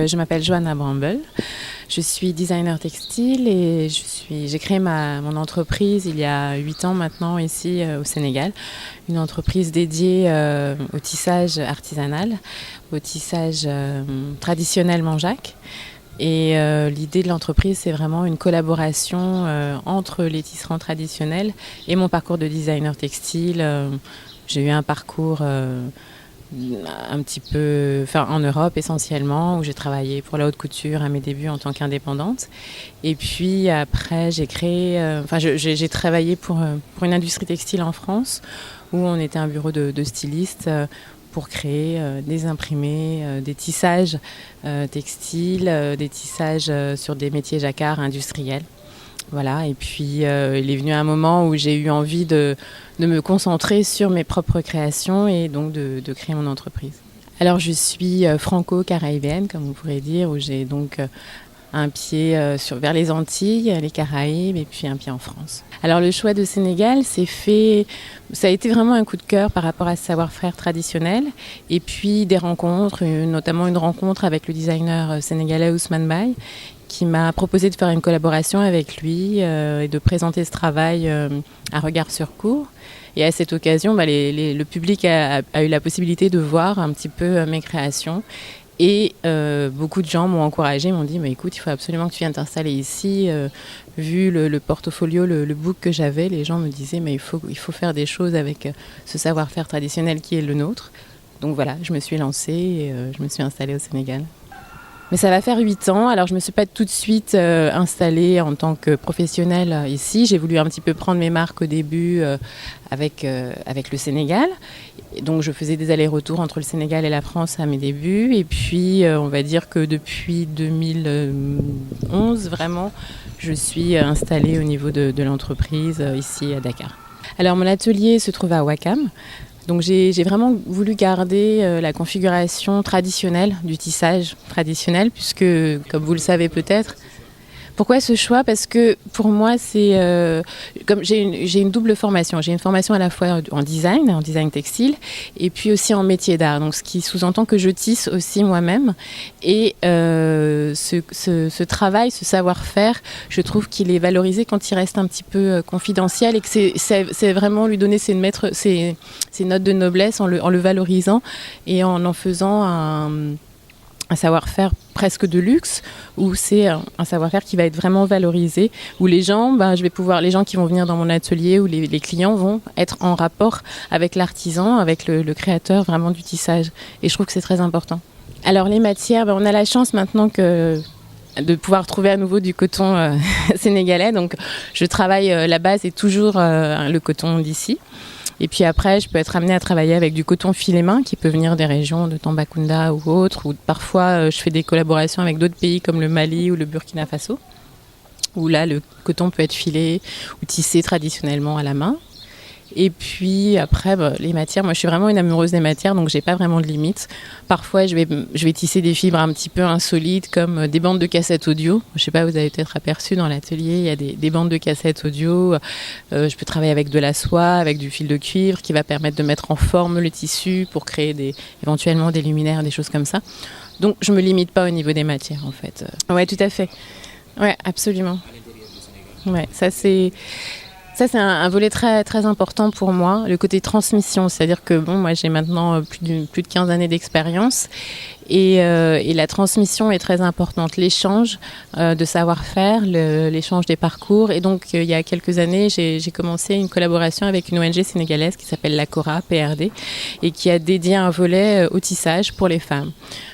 Je m'appelle Johanna Bramble, je suis designer textile et j'ai créé mon entreprise il y a 8 ans maintenant ici au Sénégal. Une entreprise dédiée au tissage artisanal, au tissage traditionnel Manjac. Et l'idée de l'entreprise, c'est vraiment une collaboration entre les tisserands traditionnels et mon parcours de designer textile. J'ai eu un parcours un petit peu, en Europe essentiellement, où j'ai travaillé pour la haute couture à mes débuts en tant qu'indépendante. Et puis après, j'ai travaillé pour une industrie textile en France, où on était un bureau de stylistes pour créer des imprimés, des tissages textiles, des tissages sur des métiers jacquard industriels. Voilà, et puis il est venu un moment où j'ai eu envie de me concentrer sur mes propres créations et donc de créer mon entreprise. Alors je suis franco-caribéenne, comme vous pourrez dire, où j'ai donc un pied vers les Antilles, les Caraïbes et puis un pied en France. Alors le choix de Sénégal ça a été vraiment un coup de cœur par rapport à ce savoir-faire traditionnel et puis des rencontres, notamment une rencontre avec le designer sénégalais Ousmane Baye, qui m'a proposé de faire une collaboration avec lui et de présenter ce travail à regard sur cours. Et à cette occasion, le public a eu la possibilité de voir un petit peu mes créations. Et beaucoup de gens m'ont encouragée, m'ont dit écoute, il faut absolument que tu viennes t'installer ici. Vu le portfolio, le book que j'avais, les gens me disaient il faut faire des choses avec ce savoir-faire traditionnel qui est le nôtre. Donc voilà, je me suis lancée et je me suis installée au Sénégal. Mais ça va faire 8 ans, alors je ne me suis pas tout de suite installée en tant que professionnelle ici. J'ai voulu un petit peu prendre mes marques au début avec le Sénégal. Et donc je faisais des allers-retours entre le Sénégal et la France à mes débuts. Et puis on va dire que depuis 2011, vraiment, je suis installée au niveau de l'entreprise ici à Dakar. Alors mon atelier se trouve à Ouakam. Donc j'ai vraiment voulu garder la configuration traditionnelle du tissage traditionnel, puisque, comme vous le savez peut-être, pourquoi ce choix ? Parce que pour moi, comme j'ai une double formation. J'ai une formation à la fois en design textile, et puis aussi en métier d'art. Donc ce qui sous-entend que je tisse aussi moi-même. Et ce travail, ce savoir-faire, je trouve qu'il est valorisé quand il reste un petit peu confidentiel et que c'est vraiment lui donner ses notes de noblesse en le valorisant et en faisant un savoir-faire presque de luxe, où c'est un savoir-faire qui va être vraiment valorisé, où les gens qui vont venir dans mon atelier, où les clients vont être en rapport avec l'artisan, avec le créateur vraiment du tissage. Et je trouve que c'est très important. Alors les matières, on a la chance maintenant de pouvoir trouver à nouveau du coton sénégalais. Donc je travaille, la base est toujours le coton d'ici. Et puis après, je peux être amenée à travailler avec du coton filet main qui peut venir des régions de Tambacounda ou autres. Ou parfois, je fais des collaborations avec d'autres pays comme le Mali ou le Burkina Faso, où là, le coton peut être filé ou tissé traditionnellement à la main. Et puis après, les matières, moi je suis vraiment une amoureuse des matières, donc j'ai pas vraiment de limite. Parfois, je vais tisser des fibres un petit peu insolites, comme des bandes de cassettes audio. Je sais pas, vous avez peut-être aperçu dans l'atelier, il y a des bandes de cassettes audio. Je peux travailler avec de la soie, avec du fil de cuivre, qui va permettre de mettre en forme le tissu pour créer éventuellement des luminaires, des choses comme ça. Donc je me limite pas au niveau des matières, en fait. Ouais, tout à fait. Ouais, absolument. Ouais, ça c'est un volet très, très important pour moi, le côté transmission. C'est-à-dire que moi j'ai maintenant plus de 15 années d'expérience et la transmission est très importante. L'échange de savoir-faire, l'échange des parcours. Et donc il y a quelques années, j'ai commencé une collaboration avec une ONG sénégalaise qui s'appelle la Cora PRD et qui a dédié un volet au tissage pour les femmes.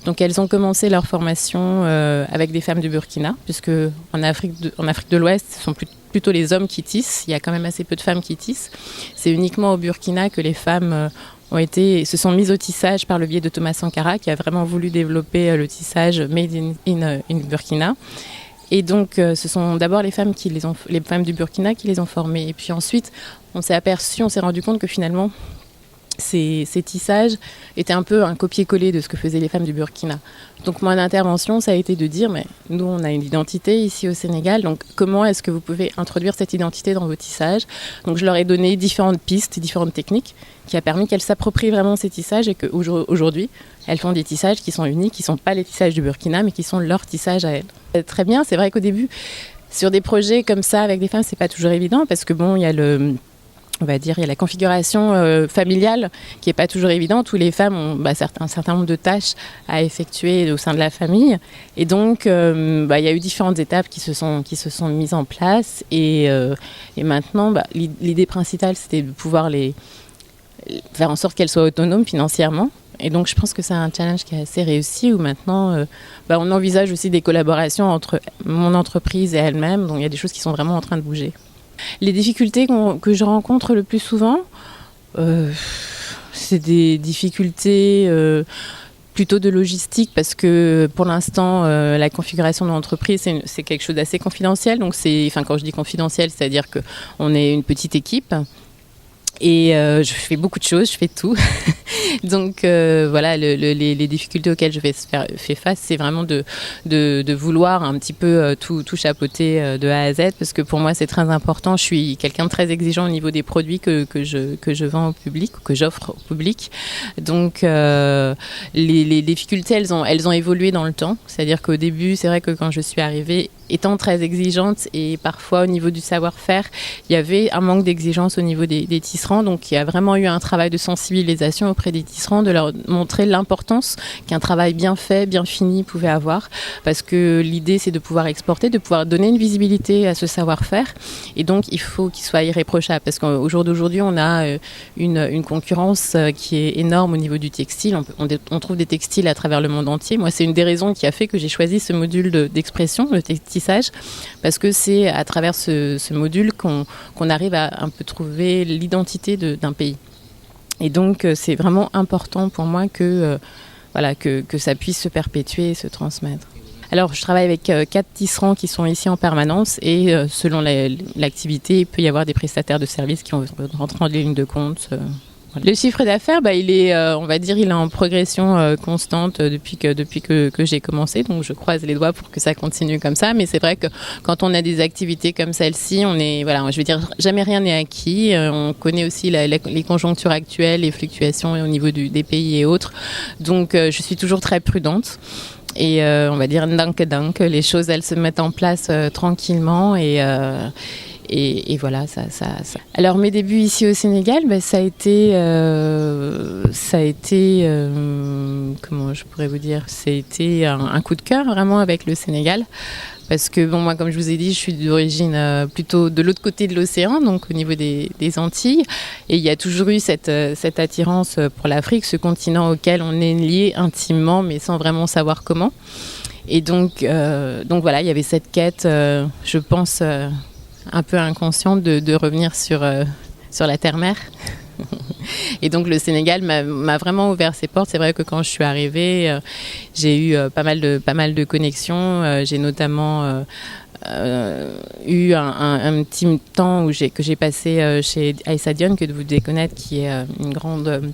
Donc elles ont commencé leur formation avec des femmes du Burkina, puisque en Afrique de l'Ouest, ce sont plutôt les hommes qui tissent. Il y a quand même assez peu de femmes qui tissent. C'est uniquement au Burkina que les femmes se sont mises au tissage par le biais de Thomas Sankara, qui a vraiment voulu développer le tissage made in Burkina. Et donc, ce sont d'abord les femmes du Burkina qui les ont formées. Et puis ensuite, on s'est rendu compte que finalement, ces tissages étaient un peu un copier-coller de ce que faisaient les femmes du Burkina. Donc mon intervention, ça a été de dire, mais nous, on a une identité ici au Sénégal, donc comment est-ce que vous pouvez introduire cette identité dans vos tissages? Donc je leur ai donné différentes pistes, différentes techniques, qui a permis qu'elles s'approprient vraiment ces tissages et qu'aujourd'hui, elles font des tissages qui sont uniques, qui ne sont pas les tissages du Burkina, mais qui sont leurs tissages à elles. Très bien, c'est vrai qu'au début, sur des projets comme ça avec des femmes, c'est pas toujours évident, parce que bon, il y a on va dire, il y a la configuration familiale qui n'est pas toujours évidente, où les femmes ont un certain nombre de tâches à effectuer au sein de la famille. Et donc, il y a eu différentes étapes qui se sont mises en place. Et maintenant, l'idée principale, c'était de pouvoir faire en sorte qu'elles soient autonomes financièrement. Et donc, je pense que c'est un challenge qui est assez réussi, où maintenant, on envisage aussi des collaborations entre mon entreprise et elle-même. Donc, il y a des choses qui sont vraiment en train de bouger. Les difficultés que je rencontre le plus souvent, c'est des difficultés plutôt de logistique, parce que pour l'instant, la configuration de l'entreprise, c'est quelque chose d'assez confidentiel. Donc quand je dis confidentiel, c'est-à-dire qu'on est une petite équipe. Et je fais beaucoup de choses, je fais tout. Donc voilà, les difficultés auxquelles je fais face, c'est vraiment de vouloir un petit peu tout chapeauter de A à Z, parce que pour moi c'est très important. Je suis quelqu'un de très exigeant au niveau des produits que je vends au public, ou que j'offre au public. Donc les difficultés, elles ont évolué dans le temps. C'est-à-dire qu'au début, c'est vrai que quand je suis arrivée, étant très exigeante, et parfois au niveau du savoir-faire, il y avait un manque d'exigence au niveau des tisserands. Donc il y a vraiment eu un travail de sensibilisation auprès des tisserands, de leur montrer l'importance qu'un travail bien fait, bien fini pouvait avoir, parce que l'idée, c'est de pouvoir exporter, de pouvoir donner une visibilité à ce savoir-faire, et donc il faut qu'il soit irréprochable, parce qu'au jour d'aujourd'hui, on a une concurrence qui est énorme au niveau du textile. On trouve des textiles à travers le monde entier. Moi, c'est une des raisons qui a fait que j'ai choisi ce module d'expression, le tissage, parce que c'est à travers ce module qu'on arrive à un peu trouver l'identité d'un pays. Et donc, c'est vraiment important pour moi que ça puisse se perpétuer et se transmettre. Alors, je travaille avec 4 tisserands qui sont ici en permanence, et selon l'activité, il peut y avoir des prestataires de services qui vont rentrer en ligne de compte. Voilà. Le chiffre d'affaires, il est, on va dire, il est en progression constante depuis que j'ai commencé. Donc, je croise les doigts pour que ça continue comme ça. Mais c'est vrai que quand on a des activités comme celle-ci, je veux dire, jamais rien n'est acquis. On connaît aussi les conjonctures actuelles, les fluctuations au niveau des pays et autres. Donc, je suis toujours très prudente. Et on va dire, dank, les choses, elles se mettent en place tranquillement, et voilà, ça. Alors mes débuts ici au Sénégal, ça a été, comment je pourrais vous dire, c'était un coup de cœur vraiment avec le Sénégal. Parce que moi, comme je vous ai dit, je suis d'origine plutôt de l'autre côté de l'océan, donc au niveau des Antilles. Et il y a toujours eu cette attirance pour l'Afrique, ce continent auquel on est lié intimement, mais sans vraiment savoir comment. Et donc voilà, il y avait cette quête, je pense, un peu inconsciente de revenir sur la terre-mère. Et donc le Sénégal m'a vraiment ouvert ses portes. C'est vrai que quand je suis arrivée, j'ai eu pas mal de connexions. J'ai notamment eu un petit temps que j'ai passé chez Aïssa Dione, que vous devez connaître, qui est une grande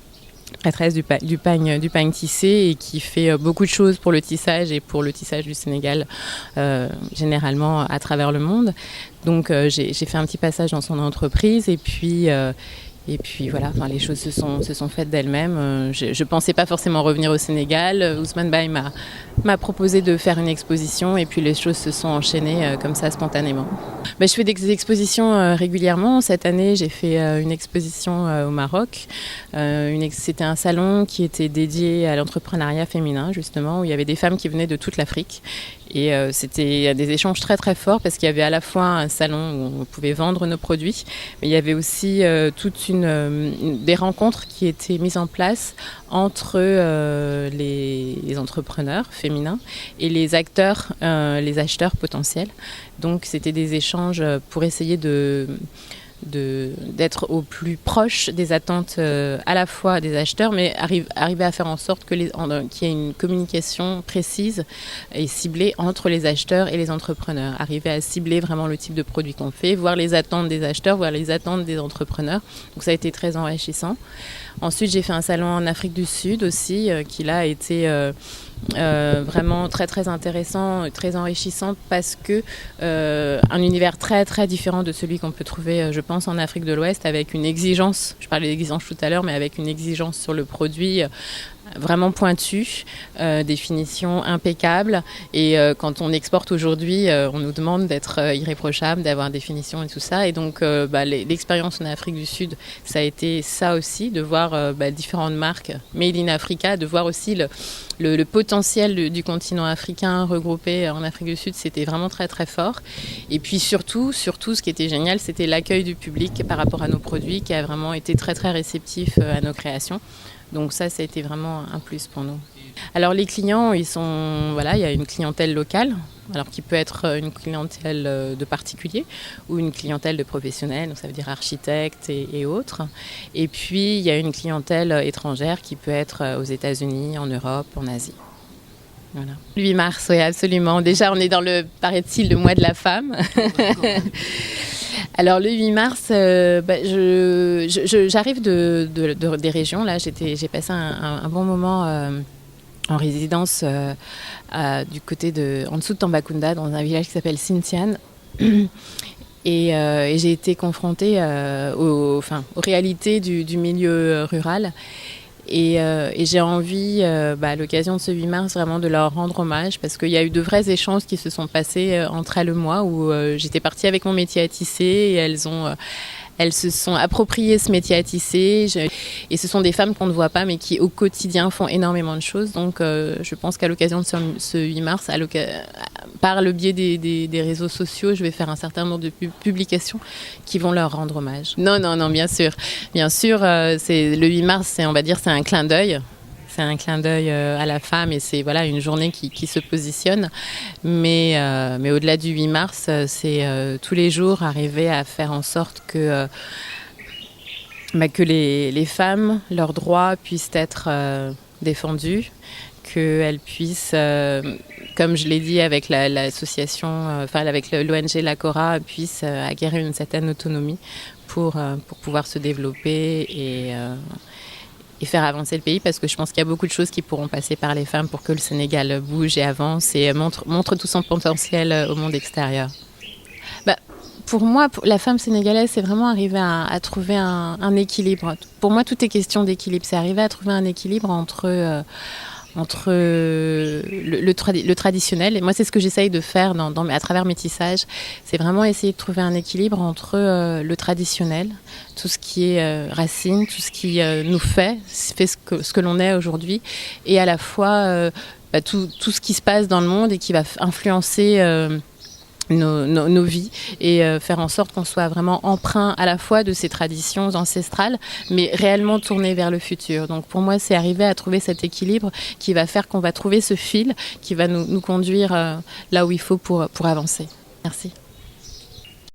maîtresse du pagne tissé, et qui fait beaucoup de choses pour le tissage et pour le tissage du Sénégal, généralement à travers le monde. Donc j'ai fait un petit passage dans son entreprise, et puis voilà, les choses se sont faites d'elles-mêmes. Je ne pensais pas forcément revenir au Sénégal. Ousmane Baye m'a proposé de faire une exposition, et puis les choses se sont enchaînées comme ça, spontanément. Je fais des expositions régulièrement. Cette année, j'ai fait une exposition au Maroc. C'était un salon qui était dédié à l'entrepreneuriat féminin, justement, où il y avait des femmes qui venaient de toute l'Afrique. Et c'était des échanges très très forts, parce qu'il y avait à la fois un salon où on pouvait vendre nos produits, mais il y avait aussi des rencontres qui étaient mises en place entre les entrepreneurs féminins et les acteurs, les acheteurs potentiels. Donc c'était des échanges pour essayer d'être au plus proche des attentes à la fois des acheteurs, mais arriver à faire en sorte qu'il y ait une communication précise et ciblée entre les acheteurs et les entrepreneurs. Arriver à cibler vraiment le type de produit qu'on fait, voir les attentes des acheteurs, voir les attentes des entrepreneurs. Donc ça a été très enrichissant. Ensuite, j'ai fait un salon en Afrique du Sud aussi, qui là a été vraiment très très intéressant, très enrichissant parce que un univers très très différent de celui qu'on peut trouver, je pense, en Afrique de l'Ouest, avec une exigence, je parlais d'exigence tout à l'heure, mais avec une exigence sur le produit vraiment pointue, définition impeccable. Et quand on exporte aujourd'hui, on nous demande d'être irréprochable, d'avoir des définitions et tout ça. Et donc l'expérience en Afrique du Sud, ça a été ça aussi, de voir différentes marques Made in Africa, de voir aussi le potentiel du continent africain regroupé en Afrique du Sud. C'était vraiment très très fort. Et puis surtout, ce qui était génial, c'était l'accueil du public par rapport à nos produits, qui a vraiment été très très réceptif à nos créations. Donc ça a été vraiment un plus pour nous. Alors les clients, il y a une clientèle locale, alors qui peut être une clientèle de particuliers ou une clientèle de professionnels, donc ça veut dire architectes et autres. Et puis il y a une clientèle étrangère qui peut être aux États-Unis, en Europe, en Asie. Voilà. Le 8 mars, oui, absolument. Déjà, on est dans paraît-il, le mois de la femme. Alors le 8 mars, j'arrive des régions. Là, j'ai passé un bon moment en résidence du côté en dessous de Tambacounda, dans un village qui s'appelle Sintian. Et j'ai été confrontée aux réalités du milieu rural. Et j'ai envie, à l'occasion de ce 8 mars, vraiment de leur rendre hommage, parce qu'il y a eu de vrais échanges qui se sont passés entre elles et moi, où j'étais partie avec mon métier à tisser et elles se sont appropriées ce métier à tisser. Et ce sont des femmes qu'on ne voit pas, mais qui au quotidien font énormément de choses. Donc je pense qu'à l'occasion de ce 8 mars, par le biais des réseaux sociaux, je vais faire un certain nombre de publications qui vont leur rendre hommage. Non, bien sûr. Bien sûr, le 8 mars, on va dire, c'est un clin d'œil. C'est un clin d'œil à la femme et c'est une journée qui se positionne. Mais au-delà du 8 mars, c'est tous les jours arriver à faire en sorte que les femmes, leurs droits puissent être défendus, qu'elles puissent, comme je l'ai dit avec l'association, avec l'ONG La Cora, puissent acquérir une certaine autonomie pour pouvoir se développer et faire avancer le pays, parce que je pense qu'il y a beaucoup de choses qui pourront passer par les femmes pour que le Sénégal bouge et avance et montre tout son potentiel au monde extérieur. Pour moi, la femme sénégalaise, c'est vraiment arriver à trouver un équilibre. Pour moi, tout est question d'équilibre. C'est arriver à trouver un équilibre entre le traditionnel. Et moi, c'est ce que j'essaye de faire à travers mes tissages. C'est vraiment essayer de trouver un équilibre entre le traditionnel, tout ce qui est racine, tout ce qui nous fait ce que l'on est aujourd'hui, et à la fois tout ce qui se passe dans le monde et qui va influencer nos vies, et faire en sorte qu'on soit vraiment empreint à la fois de ces traditions ancestrales, mais réellement tourné vers le futur. Donc pour moi, c'est arriver à trouver cet équilibre qui va faire qu'on va trouver ce fil qui va nous conduire là où il faut pour avancer. Merci.